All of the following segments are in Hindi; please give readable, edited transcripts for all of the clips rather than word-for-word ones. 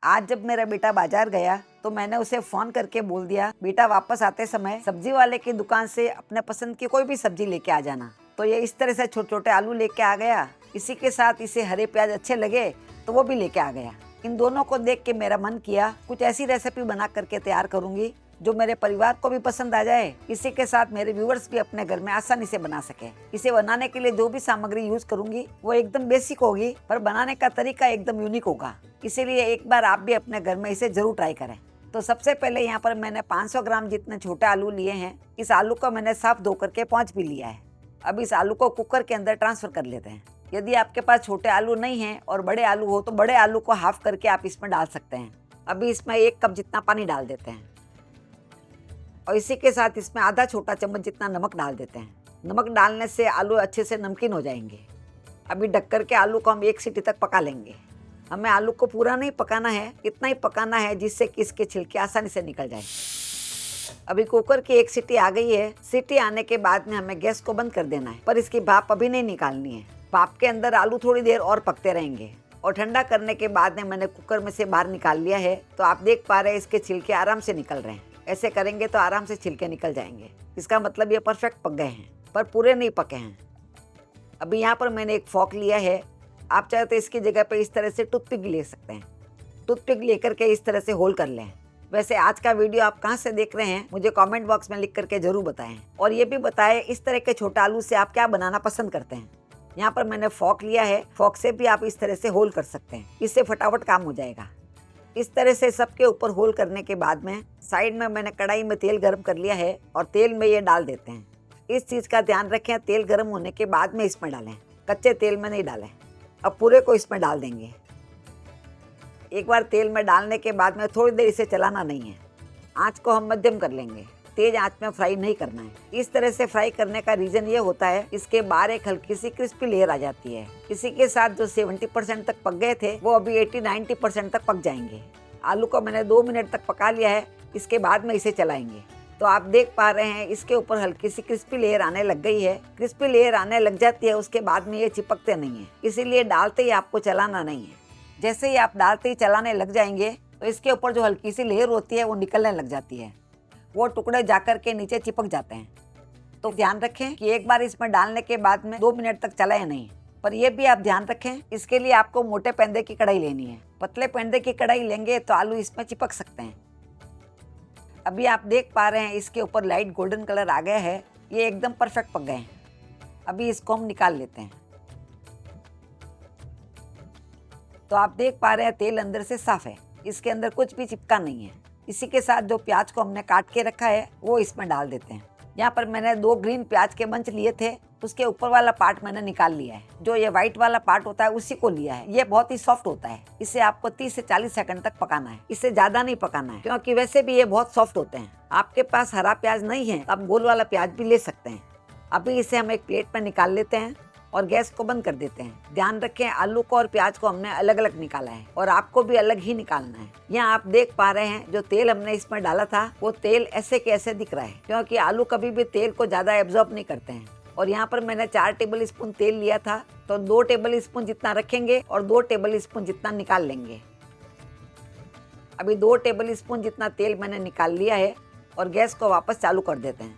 आज जब मेरा बेटा बाजार गया तो मैंने उसे फोन करके बोल दिया, बेटा वापस आते समय सब्जी वाले की दुकान से अपने पसंद की कोई भी सब्जी लेके आ जाना। तो ये इस तरह से छोटे छोटे आलू लेके आ गया। इसी के साथ इसे हरे प्याज अच्छे लगे तो वो भी लेके आ गया। इन दोनों को देख के मेरा मन किया कुछ ऐसी रेसिपी बना करके तैयार करूंगी जो मेरे परिवार को भी पसंद आ जाए, इसी के साथ मेरे व्यूवर्स भी अपने घर में आसानी से बना सके। इसे बनाने के लिए जो भी सामग्री यूज करूंगी वो एकदम बेसिक होगी, पर बनाने का तरीका एकदम यूनिक होगा। इसीलिए एक बार आप भी अपने घर में इसे जरूर ट्राई करें। तो सबसे पहले यहाँ पर मैंने 500 ग्राम जितने छोटे आलू लिए हैं। इस आलू को मैंने साफ धो करके पहुँच भी लिया है। अब इस आलू को कुकर के अंदर ट्रांसफर कर लेते हैं। यदि आपके पास छोटे आलू नहीं हैं और बड़े आलू हो तो बड़े आलू को हाफ करके आप इसमें डाल सकते हैं। अभी इसमें 1 कप जितना पानी डाल देते हैं और इसी के साथ इसमें आधा छोटा चम्मच जितना नमक डाल देते हैं। नमक डालने से आलू अच्छे से नमकीन हो जाएंगे। अभी ढक करके आलू को हम 1 सीटी तक पका लेंगे। हमें आलू को पूरा नहीं पकाना है, इतना ही पकाना है जिससे कि इसके छिलके आसानी से निकल जाए। अभी कुकर की 1 सीटी आ गई है। सीटी आने के बाद में हमें गैस को बंद कर देना है, पर इसकी भाप अभी नहीं निकालनी है। भाप के अंदर आलू थोड़ी देर और पकते रहेंगे और ठंडा करने के बाद में मैंने कुकर में से बाहर निकाल लिया है। तो आप देख पा रहे हैं इसके छिलके आराम से निकल रहे हैं। ऐसे करेंगे तो आराम से छिलके निकल जाएंगे। इसका मतलब ये परफेक्ट पक गए हैं, पर पूरे नहीं पके हैं। अभी यहाँ पर मैंने एक फॉक लिया है। आप चाहे तो इसकी जगह पे इस तरह से टूथपिक ले सकते हैं। टूथपिक लेकर के इस तरह से होल कर लें। वैसे आज का वीडियो आप कहाँ से देख रहे हैं मुझे कमेंट बॉक्स में लिख करके जरूर बताएं, और ये भी बताएं इस तरह के छोटे आलू से आप क्या बनाना पसंद करते हैं। यहाँ पर मैंने फॉक लिया है। फॉक से भी आप इस तरह से होल कर सकते हैं, इससे फटाफट काम हो जाएगा। इस तरह से सबके ऊपर होल करने के बाद में साइड में मैंने कढ़ाई में तेल गरम कर लिया है और तेल में ये डाल देते हैं। इस चीज़ का ध्यान रखें, तेल गरम होने के बाद में इसमें डालें, कच्चे तेल में नहीं डालें। अब पूरे को इसमें डाल देंगे। एक बार तेल में डालने के बाद में थोड़ी देर इसे चलाना नहीं है। आँच को हम मध्यम कर लेंगे, तेज आंच में फ्राई नहीं करना है। इस तरह से फ्राई करने का रीजन ये होता है, इसके बाहर एक हल्की सी क्रिस्पी लेयर आ जाती है। इसी के साथ जो 70% तक पक गए थे वो अभी 80-90% तक पक जाएंगे। आलू को मैंने 2 मिनट तक पका लिया है। इसके बाद में इसे चलाएंगे तो आप देख पा रहे हैं इसके ऊपर हल्की सी क्रिस्पी लेयर आने लग गई है। क्रिस्पी लेयर आने लग जाती है उसके बाद में ये चिपकते नहीं है, इसीलिए डालते ही आपको चलाना नहीं है। जैसे ही आप डालते ही चलाने लग जाएंगे तो इसके ऊपर जो हल्की सी लेयर होती है वो निकलने लग जाती है, वो टुकड़े जाकर के नीचे चिपक जाते हैं। तो ध्यान रखें कि एक बार इसमें डालने के बाद में 2 मिनट तक चलाएं नहीं। पर यह भी आप ध्यान रखें, इसके लिए आपको मोटे पेंदे की कढ़ाई लेनी है। पतले पेंदे की कढ़ाई लेंगे तो आलू इसमें चिपक सकते हैं। अभी आप देख पा रहे हैं इसके ऊपर लाइट गोल्डन कलर आ गया है, ये एकदम परफेक्ट पक गए हैं। अभी इसको हम निकाल लेते हैं। तो आप देख पा रहे हैं तेल अंदर से साफ है, इसके अंदर कुछ भी चिपका नहीं है। इसी के साथ जो प्याज को हमने काट के रखा है वो इसमें डाल देते हैं। यहाँ पर मैंने 2 ग्रीन प्याज के बंच लिए थे, उसके ऊपर वाला पार्ट मैंने निकाल लिया है। जो ये व्हाइट वाला पार्ट होता है उसी को लिया है। ये बहुत ही सॉफ्ट होता है, इसे आपको 30 से 40 सेकंड तक पकाना है। इससे ज्यादा नहीं पकाना है, क्योंकि वैसे भी ये बहुत सॉफ्ट होते हैं। आपके पास हरा प्याज नहीं है तो आप गोल वाला प्याज भी ले सकते हैं। अभी इसे हम एक प्लेट में निकाल लेते हैं और गैस को बंद कर देते हैं। ध्यान रखें आलू को और प्याज को हमने अलग अलग निकाला है और आपको भी अलग ही निकालना है। यहाँ आप देख पा रहे हैं जो तेल हमने इसमें डाला था वो तेल ऐसे के ऐसे दिख रहा है, क्योंकि आलू कभी भी तेल को ज्यादा एब्जॉर्ब नहीं करते हैं। और यहाँ पर मैंने 4 टेबल स्पून तेल लिया था, तो 2 टेबल स्पून जितना रखेंगे और 2 टेबल स्पून जितना निकाल लेंगे। अभी 2 टेबल स्पून जितना तेल मैंने निकाल लिया है और गैस को वापस चालू कर देते हैं।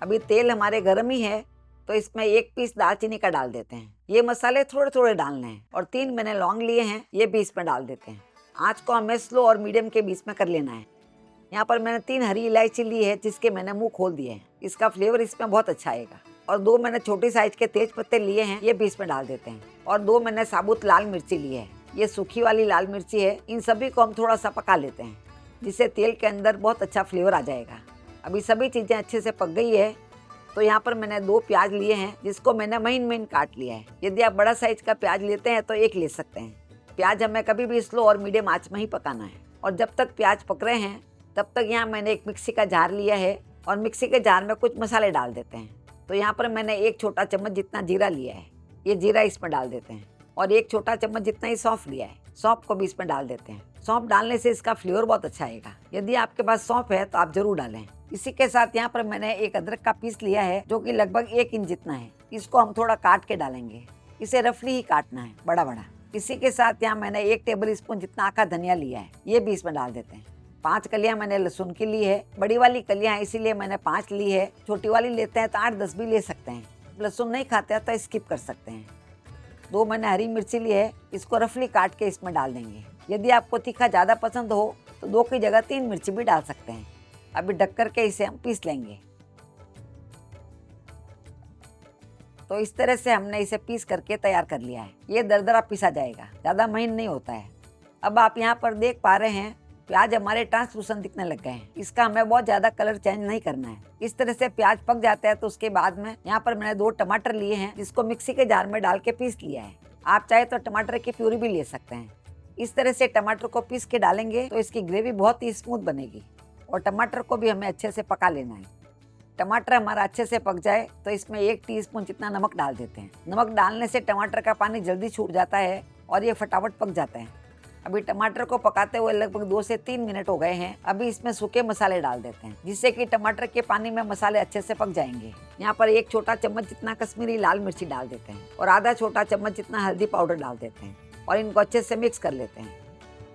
अभी तेल हमारे गर्म ही है तो इसमें 1 पीस दालचीनी का डाल देते हैं। ये मसाले थोड़े थोड़े डालने हैं। और 3 मैंने लौंग लिए हैं, ये भी इसमें डाल देते हैं। आँच को हमें स्लो और मीडियम के बीच में कर लेना है। यहाँ पर मैंने 3 हरी इलायची ली है जिसके मैंने मुंह खोल दिए हैं, इसका फ्लेवर इसमें बहुत अच्छा आएगा। और 2 मैंने छोटी साइज के तेज पत्ते लिए हैं, ये भी इसमें डाल देते हैं। और 2 मैंने साबुत लाल मिर्ची ली है, ये सूखी वाली लाल मिर्ची है। इन सभी को हम थोड़ा सा पका लेते हैं जिससे तेल के अंदर बहुत अच्छा फ्लेवर आ जाएगा। अभी सभी चीज़ें अच्छे से पक गई है तो यहाँ पर मैंने 2 प्याज लिए हैं जिसको मैंने महीन महीन काट लिया है। यदि आप बड़ा साइज का प्याज लेते हैं तो 1 ले सकते हैं। प्याज हमें कभी भी स्लो और मीडियम आंच में ही पकाना है। और जब तक प्याज पक रहे हैं तब तक यहाँ मैंने एक मिक्सी का जार लिया है और मिक्सी के जार में कुछ मसाले डाल देते हैं। तो यहाँ पर मैंने 1 छोटा चम्मच जितना जीरा लिया है, ये जीरा इसमें डाल देते हैं। और 1 छोटा चम्मच जितना ही सौंफ लिया है, सौंफ को भी इसमें डाल देते हैं। सौंफ डालने से इसका फ्लेवर बहुत अच्छा आएगा। यदि आपके पास सौंफ है तो आप जरूर डालें। इसी के साथ यहाँ पर मैंने एक अदरक का पीस लिया है जो कि लगभग 1 इंच जितना है। इसको हम थोड़ा काट के डालेंगे, इसे रफली ही काटना है, बड़ा बड़ा। इसी के साथ यहाँ मैंने 1 टेबल स्पून जितना आखा धनिया लिया है, ये भी इसमें डाल देते हैं। 5 कलियां मैंने लहसुन की ली है, बड़ी वाली कलियां हैं इसीलिए मैंने 5 ली है। छोटी वाली लेते हैं तो 8-10 भी ले सकते हैं। लहसुन नहीं खाते हैं तो स्किप कर सकते हैं। 2 मैंने हरी मिर्ची ली है, इसको रफली काट के इसमें डाल देंगे। यदि आपको तीखा ज़्यादा पसंद हो तो 2 की जगह 3 मिर्ची भी डाल सकते हैं। अभी ढक करके इसे हम पीस लेंगे। तो इस तरह से हमने इसे पीस करके तैयार कर लिया है। ये दरदरा पीसा जाएगा, ज़्यादा महीन नहीं होता है। अब आप यहाँ पर देख पा रहे हैं प्याज हमारे ट्रांसलूसेंट दिखने लग गए हैं। इसका हमें बहुत ज़्यादा कलर चेंज नहीं करना है। इस तरह से प्याज पक जाता है तो उसके बाद में यहाँ पर मैंने 2 टमाटर लिए हैं, जिसको मिक्सी के जार में डाल के पीस लिया है। आप चाहे तो टमाटर की प्यूरी भी ले सकते हैं। इस तरह से टमाटर को पीस के डालेंगे तो इसकी ग्रेवी बहुत ही स्मूथ बनेगी। और टमाटर को भी हमें अच्छे से पका लेना है। टमाटर हमारा अच्छे से पक जाए तो इसमें 1 टीस्पून जितना नमक डाल देते हैं। नमक डालने से टमाटर का पानी जल्दी छूट जाता है और ये फटाफट पक जाता है। अभी टमाटर को पकाते हुए लगभग 2 से 3 मिनट हो गए हैं। अभी इसमें सूखे मसाले डाल देते हैं, जिससे कि टमाटर के पानी में मसाले अच्छे से पक जाएंगे। यहाँ पर 1 छोटा चम्मच जितना कश्मीरी लाल मिर्ची डाल देते हैं और आधा छोटा चम्मच जितना हल्दी पाउडर डाल देते हैं और इनको अच्छे से मिक्स कर लेते हैं।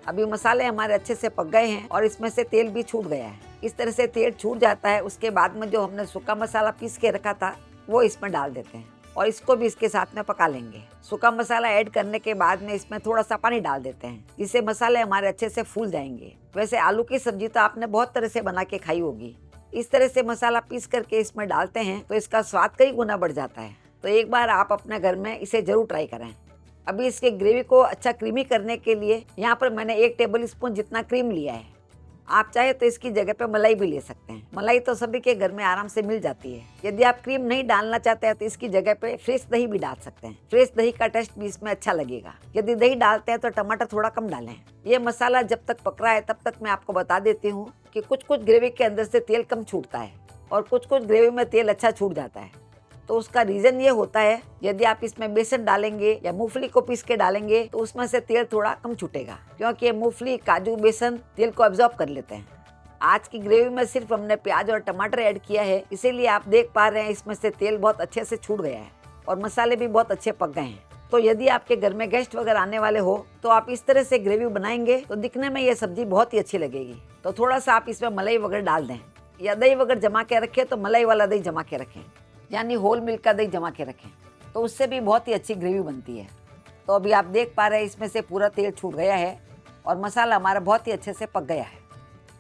अभी मसाले हमारे अच्छे से पक गए हैं और इसमें से तेल भी छूट गया है। इस तरह से तेल छूट जाता है, उसके बाद में जो हमने सूखा मसाला पीस के रखा था वो इसमें डाल देते हैं और इसको भी इसके साथ में पका लेंगे। सूखा मसाला ऐड करने के बाद में इसमें थोड़ा सा पानी डाल देते हैं, जिससे मसाले हमारे अच्छे से फूल जाएंगे। वैसे आलू की सब्जी तो आपने बहुत तरह से बना के खाई होगी। इस तरह से मसाला पीस करके इसमें डालते हैं तो इसका स्वाद कई गुना बढ़ जाता है। तो एक बार आप अपने घर में इसे जरूर ट्राई करें। अभी इसके ग्रेवी को अच्छा क्रीमी करने के लिए यहाँ पर मैंने 1 टेबल स्पून जितना क्रीम लिया है। आप चाहे तो इसकी जगह पे मलाई भी ले सकते हैं। मलाई तो सभी के घर में आराम से मिल जाती है। यदि आप क्रीम नहीं डालना चाहते हैं तो इसकी जगह पे फ्रेश दही भी डाल सकते हैं। फ्रेश दही का टेस्ट भी इसमें अच्छा लगेगा। यदि दही डालते हैं तो टमाटर थोड़ा कम डालें। ये मसाला जब तक पक रहा है तब तक मैं आपको बता देती हूँ कि कुछ ग्रेवी के अंदर से तेल कम छूटता है और कुछ ग्रेवी में तेल अच्छा छूट जाता है। तो उसका रीज़न ये होता है, यदि आप इसमें बेसन डालेंगे या मूंगफली को पीस के डालेंगे तो उसमें से तेल थोड़ा कम छूटेगा, क्योंकि ये मूंगफली, काजू, बेसन तेल को एब्जॉर्ब कर लेते हैं। आज की ग्रेवी में सिर्फ हमने प्याज और टमाटर ऐड किया है, इसीलिए आप देख पा रहे हैं इसमें से तेल बहुत अच्छे से छूट गया है और मसाले भी बहुत अच्छे पक गए हैं। तो यदि आपके घर में गेस्ट वगैरह आने वाले हो तो आप इस तरह से ग्रेवी बनाएंगे तो दिखने में ये सब्जी बहुत ही अच्छी लगेगी। तो थोड़ा सा आप इसमें मलाई वगैरह डाल दें, या दही वगैरह जमा के रखें तो मलाई वाला दही जमा के रखें, यानी होल मिल्क का दही जमा के रखें, तो उससे भी बहुत ही अच्छी ग्रेवी बनती है। तो अभी आप देख पा रहे हैं इसमें से पूरा तेल छूट गया है और मसाला हमारा बहुत ही अच्छे से पक गया है।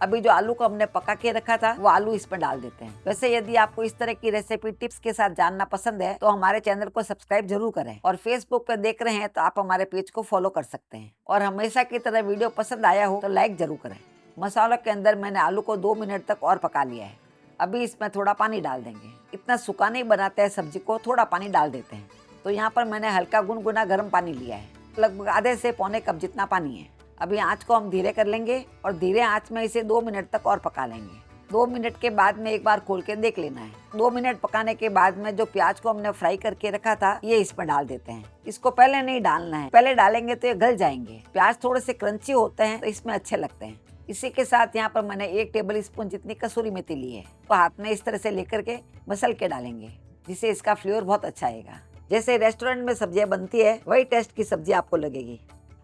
अभी जो आलू को हमने पका के रखा था वो आलू इसमें डाल देते हैं। वैसे यदि आपको इस तरह की रेसिपी टिप्स के साथ जानना पसंद है तो हमारे चैनल को सब्सक्राइब जरूर करें और फेसबुक पर देख रहे हैं तो आप हमारे पेज को फॉलो कर सकते हैं। और हमेशा की तरह वीडियो पसंद आया हो तो लाइक जरूर करें। मसालों के अंदर मैंने आलू को 2 मिनट तक और पका लिया है। अभी इसमें थोड़ा पानी डाल देंगे। इतना सूखा नहीं बनाते हैं सब्जी को, थोड़ा पानी डाल देते हैं। तो यहाँ पर मैंने हल्का गुनगुना गर्म पानी लिया है, लगभग आधे से पौने कप जितना पानी है। अभी आंच को हम धीरे कर लेंगे और धीरे आंच में इसे 2 मिनट तक और पका लेंगे। 2 मिनट के बाद में एक बार खोल के देख लेना है। 2 मिनट पकाने के बाद में जो प्याज को हमने फ्राई करके रखा था ये इसमें डाल देते हैं। इसको पहले नहीं डालना है, पहले डालेंगे तो ये गल जाएंगे। प्याज थोड़े से क्रंची होते हैं तो इसमें अच्छे लगते हैं। इसी के साथ यहाँ पर मैंने 1 टेबल स्पून जितनी कसूरी मेथी ली है, तो हाथ में इस तरह से लेकर के मसल के डालेंगे, जिससे इसका फ्लेवर बहुत अच्छा आएगा। जैसे रेस्टोरेंट में सब्जियां बनती है वही टेस्ट की सब्जी आपको लगेगी।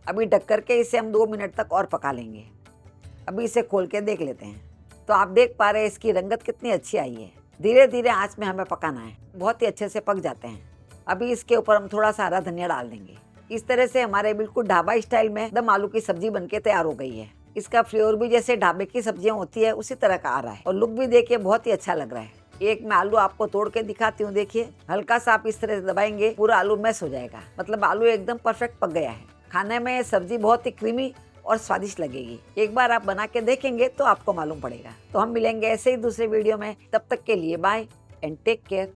अभी ढक करके इसे हम 2 मिनट तक और पका लेंगे। अभी इसे खोल के देख लेते हैं। तो आप देख पा रहे हैं इसकी रंगत कितनी अच्छी आई है। धीरे धीरे आंच में हमें पकाना है, बहुत ही अच्छे से पक जाते हैं। अभी इसके ऊपर हम थोड़ा सा हरा धनिया डाल देंगे। इस तरह से हमारे बिल्कुल ढाबा स्टाइल में दम आलू की सब्जी बनके तैयार हो गई है। इसका फ्लेवर भी जैसे ढाबे की सब्जियां होती है उसी तरह का आ रहा है और लुक भी देखिए बहुत ही अच्छा लग रहा है। एक मैं आलू आपको तोड़ के दिखाती हूँ, देखिए हल्का सा आप इस तरह से दबाएंगे पूरा आलू मैश हो जाएगा, मतलब आलू एकदम परफेक्ट पक गया है। खाने में सब्जी बहुत ही क्रीमी और स्वादिष्ट लगेगी। एक बार आप बना के देखेंगे तो आपको मालूम पड़ेगा। तो हम मिलेंगे ऐसे ही दूसरे वीडियो में, तब तक के लिए बाय एंड टेक केयर।